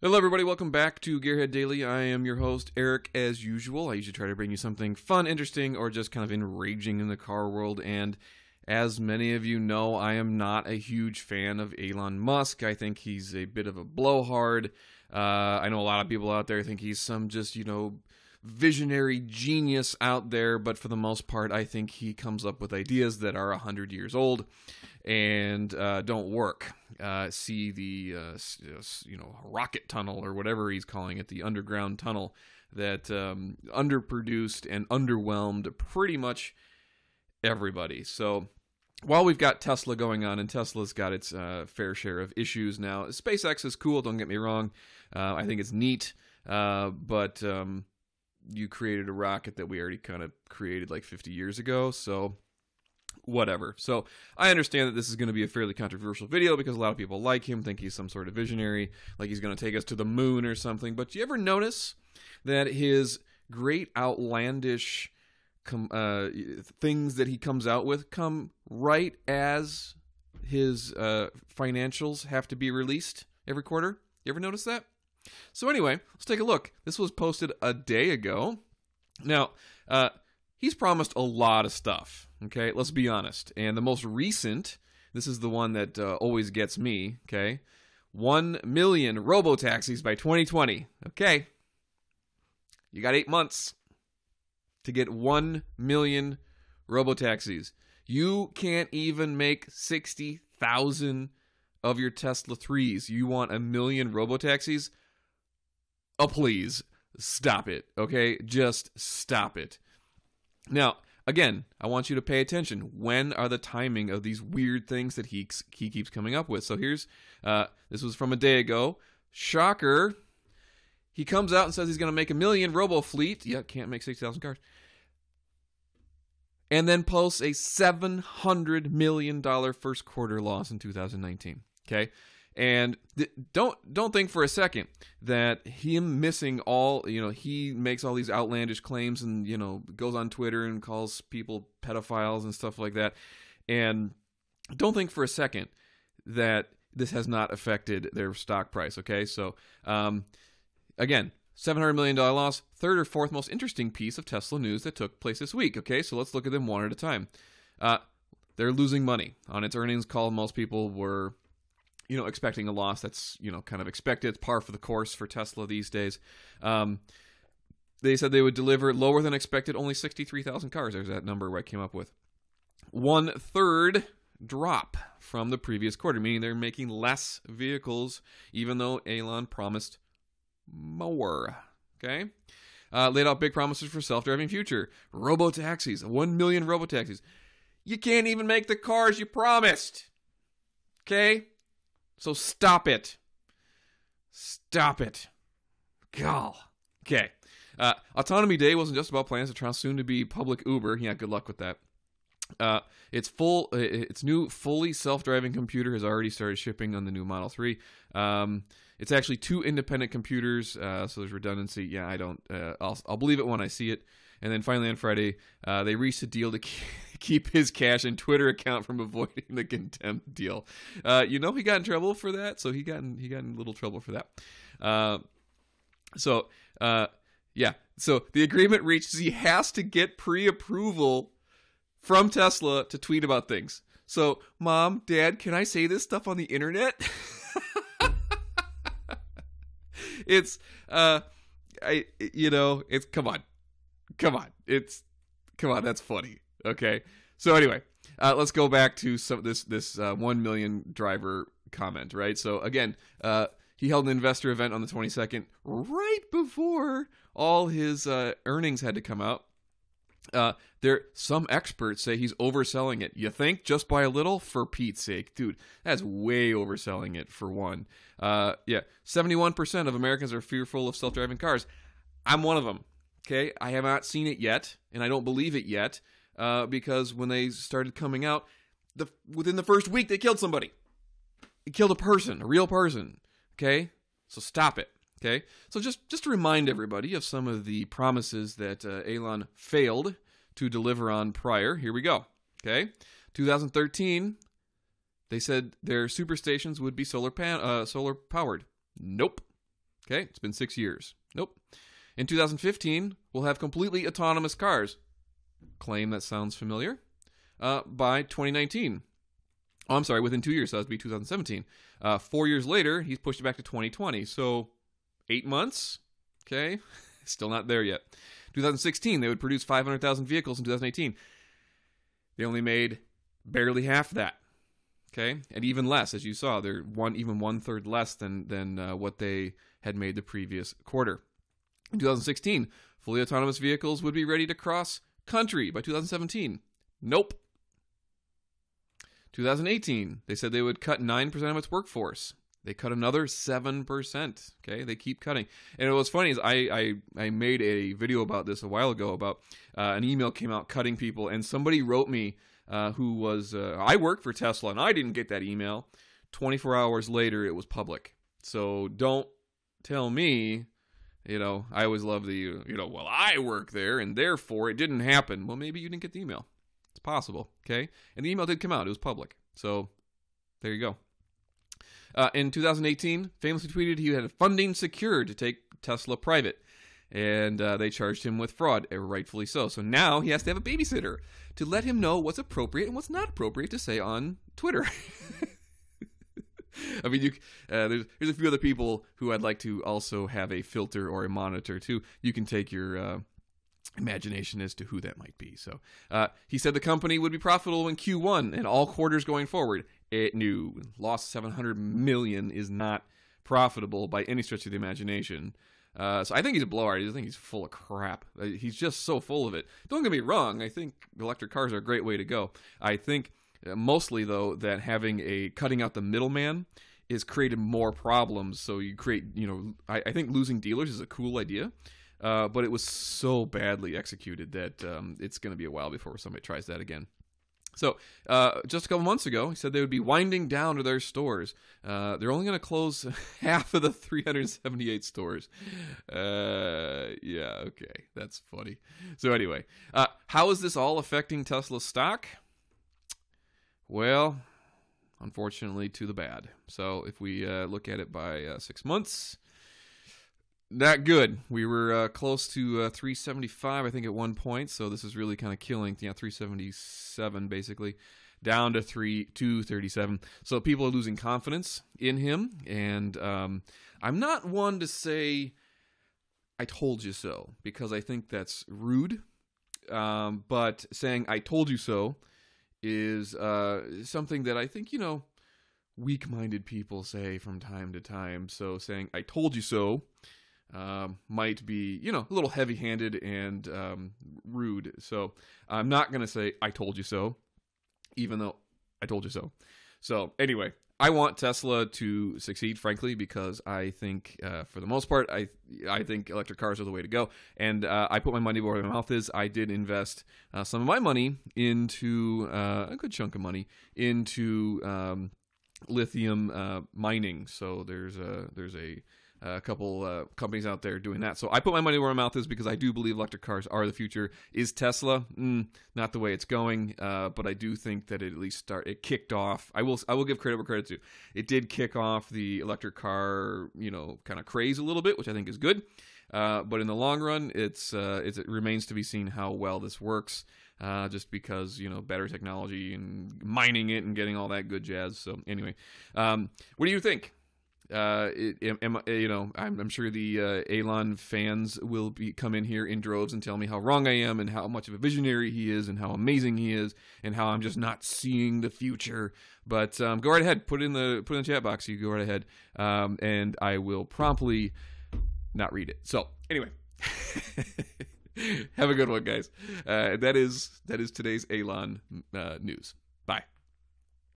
Hello everybody, welcome back to Gearhead Daily. I am your host, Eric, as usual. I usually try to bring you something fun, interesting, or just kind of enraging in the car world, and as many of you know, I am not a huge fan of Elon Musk. I think he's a bit of a blowhard. I know a lot of people out there think he's some just, visionary genius out there, but for the most part, I think he comes up with ideas that are 100 years old and don't work. See the rocket tunnel or whatever he's calling it, the underground tunnel that underproduced and underwhelmed pretty much everybody. So while we've got Tesla going on, and Tesla's got its fair share of issues now, SpaceX is cool, don't get me wrong. I think it's neat, but you created a rocket that we already kind of created like 50 years ago, so whatever. So I understand that this is going to be a fairly controversial video because a lot of people like him, think he's some sort of visionary, like he's going to take us to the moon or something. But do you ever notice that his great outlandish things that he comes out with come right as his financials have to be released every quarter? You ever notice that? So anyway, let's take a look. This was posted a day ago. Now, he's promised a lot of stuff, okay? Let's be honest. And the most recent, this is the one that always gets me, okay? 1 million robo-taxis by 2020, okay? You got 8 months to get 1 million robo-taxis. You can't even make 60,000 of your Tesla 3s. You want 1 million robo-taxis? Oh, please, stop it, okay? Just stop it. Now, again, I want you to pay attention. When are the timing of these weird things that he keeps coming up with? So here's, this was from a day ago. Shocker. He comes out and says he's going to make 1 million robo-fleet. Yeah, can't make 60,000 cars. And then posts a $700 million first quarter loss in 2019, okay? And don't think for a second that him missing all, he makes all these outlandish claims and, goes on Twitter and calls people pedophiles and stuff like that. And don't think for a second that this has not affected their stock price, okay? So, again, $700 million loss, third or fourth most interesting piece of Tesla news that took place this week, okay? So let's look at them one at a time. They're losing money. On its earnings call, most people were expecting a loss. That's, kind of expected. It's par for the course for Tesla these days. They said they would deliver lower than expected, only 63,000 cars. There's that number I came up with. 1/3 drop from the previous quarter, meaning they're making less vehicles, even though Elon promised more. Okay? Laid out big promises for self-driving future. Robo-taxis, 1 million robo-taxis. You can't even make the cars you promised. Okay? So stop it. Stop it. God. Okay. Autonomy Day wasn't just about plans to try soon to be public Uber. Yeah, good luck with that. Its new fully self-driving computer has already started shipping on the new Model 3. It's actually 2 independent computers, so there's redundancy. Yeah, I'll believe it when I see it. And then finally on Friday, they reached a deal to keep his cash and Twitter account from avoiding the contempt deal. He got in trouble for that, so he got in a little trouble for that. So the agreement reached is he has to get pre-approval from Tesla to tweet about things. So, Mom, Dad, can I say this stuff on the internet? It's come on, that's funny. Okay. So anyway, let's go back to this 1 million driver comment, right? So again, he held an investor event on the 22nd, right before all his earnings had to come out. Some experts say he's overselling it. You think? Just by a little? For Pete's sake. Dude, that's way overselling it for one. 71% of Americans are fearful of self-driving cars. I'm one of them. Okay? I have not seen it yet, and I don't believe it yet, because when they started coming out, within the first week, they killed somebody. They killed a real person. Okay? So stop it. Okay? So just to remind everybody of some of the promises that Elon failed to deliver on prior. Here we go. Okay? 2013, they said their superstations would be solar powered. Nope. Okay, it's been 6 years. Nope. In 2015, we'll have completely autonomous cars. Claim that sounds familiar. By 2019. Oh, I'm sorry, within 2 years, so that would be 2017. 4 years later, he's pushed it back to 2020. So 8 months, okay, still not there yet. 2016, they would produce 500,000 vehicles in 2018. They only made barely half that, okay, and even less, as you saw. They're even 1/3 less than what they had made the previous quarter. In 2016, fully autonomous vehicles would be ready to cross country by 2017. Nope. 2018, they said they would cut 9% of its workforce. They cut another 7%. Okay, they keep cutting. And what's funny is I made a video about this a while ago about an email came out cutting people, and somebody wrote me who was, I work for Tesla, and I didn't get that email. 24 hours later, it was public. So don't tell me, I always love the, well, I work there, and therefore it didn't happen. Well, maybe you didn't get the email. It's possible, okay? And the email did come out. It was public. So there you go. In 2018, famously tweeted he had funding secured to take Tesla private. And they charged him with fraud, rightfully so. So now he has to have a babysitter to let him know what's appropriate and what's not appropriate to say on Twitter. I mean, there's a few other people who I'd like to also have a filter or a monitor too. You can take your imagination as to who that might be. So he said the company would be profitable in Q1 and all quarters going forward. It knew lost $700 million is not profitable by any stretch of the imagination. So I think he's a blowout. I think he's full of crap. He's just so full of it. Don't get me wrong. I think electric cars are a great way to go. I think mostly, though, that cutting out the middleman has created more problems. So you create, I think losing dealers is a cool idea. But it was so badly executed that it's going to be a while before somebody tries that again. So just a couple months ago, he said they would be winding down to their stores. They're only going to close half of the 378 stores. Yeah, okay. That's funny. So anyway, how is this all affecting Tesla's stock? Well, unfortunately, to the bad. So if we look at it by 6 months, not good. We were close to 375, I think, at one point. So this is really kind of killing. 377 basically, down to 237. So people are losing confidence in him, and I'm not one to say "I told you so" because I think that's rude. But saying "I told you so" is something that I think weak-minded people say from time to time. So saying "I told you so" might be, a little heavy-handed and rude. So I'm not going to say I told you so, even though I told you so. So anyway, I want Tesla to succeed, frankly, because I think, for the most part, I think electric cars are the way to go. And I put my money where my mouth is. I did invest some of my money into, a good chunk of money, into lithium mining. So there's a couple companies out there doing that. So I put my money where my mouth is because I do believe electric cars are the future. Is Tesla? Not the way it's going, but I do think that it at least it kicked off. I will give credit where credit's due. It did kick off the electric car, kind of craze a little bit, which I think is good. But in the long run, it remains to be seen how well this works. Just because, better technology and mining it and getting all that good jazz. So anyway, what do you think? I'm sure the Elon fans will come in here in droves and tell me how wrong I am and how much of a visionary he is and how amazing he is and how I'm just not seeing the future. But go right ahead, put it in the chat box. You go right ahead, and I will promptly not read it. So anyway, have a good one, guys. That is today's Elon news. Bye.